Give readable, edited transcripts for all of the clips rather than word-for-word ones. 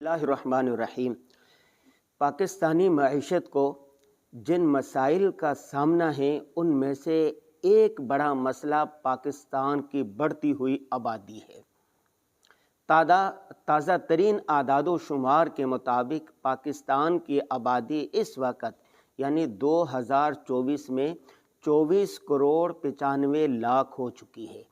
اللہ الرحمن الرحیم۔ پاکستانی معیشت کو جن مسائل کا سامنا ہے ان میں سے ایک بڑا مسئلہ پاکستان کی بڑھتی ہوئی آبادی ہے۔ تازہ ترین اعداد و شمار کے مطابق پاکستان کی آبادی اس وقت یعنی 2024 میں 24 کروڑ 95 لاکھ ہو چکی ہے۔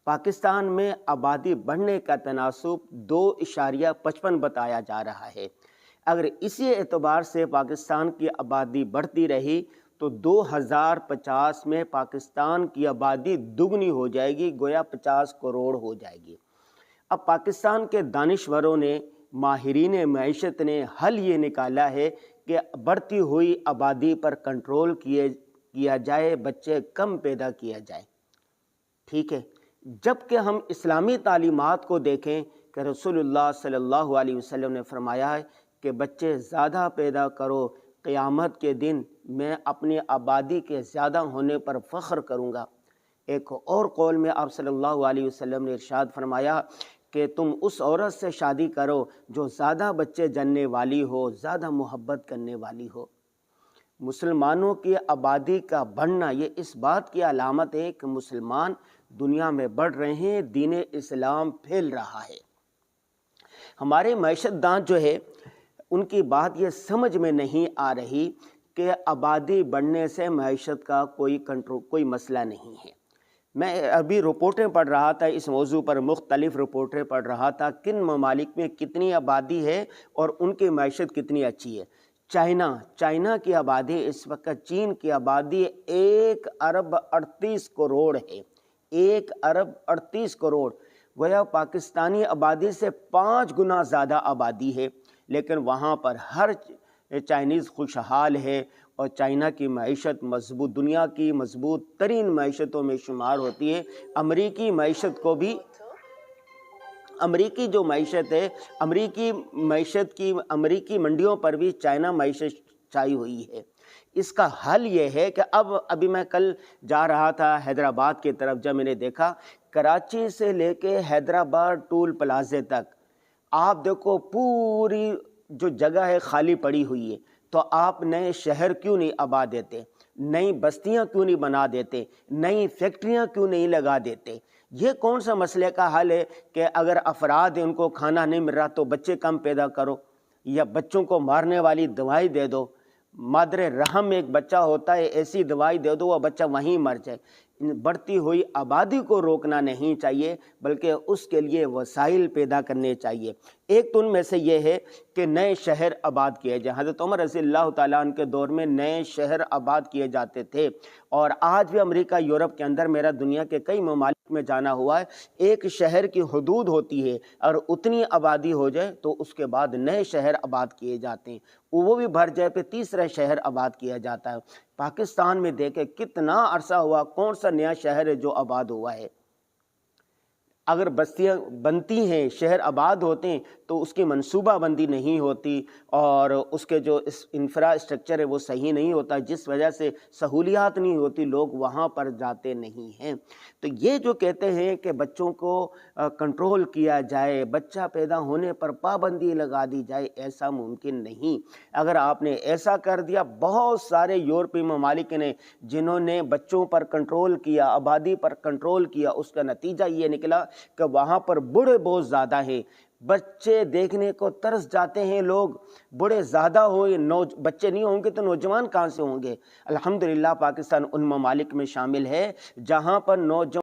پاکستان میں آبادی بڑھنے کا تناسب 2.55 بتایا جا رہا ہے۔ اگر اسی اعتبار سے پاکستان کی آبادی بڑھتی رہی تو 2050 میں پاکستان کی آبادی دگنی ہو جائے گی، گویا 50 کروڑ ہو جائے گی۔ اب پاکستان کے دانشوروں نے، ماہرین معیشت نے حل یہ نکالا ہے کہ بڑھتی ہوئی آبادی پر کنٹرول کیا جائے، بچے کم پیدا کیا جائے۔ ٹھیک ہے، جبکہ ہم اسلامی تعلیمات کو دیکھیں کہ رسول اللہ صلی اللہ علیہ وسلم نے فرمایا ہے کہ بچے زیادہ پیدا کرو، قیامت کے دن میں اپنی آبادی کے زیادہ ہونے پر فخر کروں گا۔ ایک اور قول میں آپ صلی اللہ علیہ وسلم نے ارشاد فرمایا کہ تم اس عورت سے شادی کرو جو زیادہ بچے جننے والی ہو، زیادہ محبت کرنے والی ہو۔ مسلمانوں کی آبادی کا بڑھنا یہ اس بات کی علامت ہے کہ مسلمان دنیا میں بڑھ رہے ہیں، دین اسلام پھیل رہا ہے۔ ہمارے معیشت دان جو ہے ان کی بات یہ سمجھ میں نہیں آ رہی کہ آبادی بڑھنے سے معیشت کا کوئی مسئلہ نہیں ہے۔ میں ابھی رپورٹیں پڑھ رہا تھا اس موضوع پر، مختلف رپورٹیں پڑھ رہا تھا کن ممالک میں کتنی آبادی ہے اور ان کی معیشت کتنی اچھی ہے۔ چائنا کی آبادی اس وقت، چین کی آبادی 1 ارب 38 کروڑ ہے۔ 1 ارب 38 کروڑ، گویا پاکستانی آبادی سے 5 گنا زیادہ آبادی ہے، لیکن وہاں پر ہر چائنیز خوشحال ہے اور چائنا کی معیشت مضبوط، دنیا کی مضبوط ترین معیشتوں میں شمار ہوتی ہے۔ امریکی معیشت کو بھی، امریکی جو معیشت ہے، امریکی منڈیوں پر بھی چائنا معیشت چھائی ہوئی ہے۔ اس کا حل یہ ہے کہ ابھی میں کل جا رہا تھا حیدرآباد کی طرف، جب میں نے دیکھا کراچی سے لے کے حیدرآباد ٹول پلازے تک آپ دیکھو پوری جو جگہ ہے خالی پڑی ہوئی ہے، تو آپ نئے شہر کیوں نہیں آباد دیتے، نئی بستیاں کیوں نہیں بنا دیتے، نئی فیکٹریاں کیوں نہیں لگا دیتے؟ یہ کون سا مسئلے کا حل ہے کہ اگر افراد ان کو کھانا نہیں مل رہا تو بچے کم پیدا کرو یا بچوں کو مارنے والی دوائی دے دو؟ مادر رحم میں ایک بچہ ہوتا ہے، ایسی دوائی دے دو وہ بچہ وہیں مر جائے۔ بڑھتی ہوئی آبادی کو روکنا نہیں چاہیے بلکہ اس کے لیے وسائل پیدا کرنے چاہیے۔ ایک تو ان میں سے یہ ہے کہ نئے شہر آباد کیے جائیں۔ حضرت عمر رضی اللہ تعالیٰ عنہ کے دور میں نئے شہر آباد کیے جاتے تھے، اور آج بھی امریکہ، یورپ کے اندر، میرا دنیا کے کئی ممالک میں جانا ہوا ہے، ایک شہر کی حدود ہوتی ہے اور اتنی آبادی ہو جائے تو اس کے بعد نئے شہر آباد کیے جاتے ہیں، وہ بھی بھر جائے پہ تیسرا شہر آباد کیا جاتا ہے۔ پاکستان میں دیکھیں کتنا عرصہ ہوا، کون سا نیا شہر ہے جو آباد ہوا ہے؟ اگر بستیاں بنتی ہیں، شہر آباد ہوتے ہیں تو اس کی منصوبہ بندی نہیں ہوتی اور اس کے جو انفراسٹرکچر ہے وہ صحیح نہیں ہوتا، جس وجہ سے سہولیات نہیں ہوتی، لوگ وہاں پر جاتے نہیں ہیں۔ تو یہ جو کہتے ہیں کہ بچوں کو کنٹرول کیا جائے، بچہ پیدا ہونے پر پابندی لگا دی جائے، ایسا ممکن نہیں۔ اگر آپ نے ایسا کر دیا، بہت سارے یورپی ممالک نے جنہوں نے بچوں پر کنٹرول کیا، آبادی پر کنٹرول کیا، اس کا نتیجہ یہ نکلا کہ وہاں پر بوڑھے بہت زیادہ ہیں، بچے دیکھنے کو ترس جاتے ہیں لوگ، بوڑھے زیادہ ہوئے، بچے نہیں ہوں گے تو نوجوان کہاں سے ہوں گے؟ الحمدللہ پاکستان ان ممالک میں شامل ہے جہاں پر نوجوان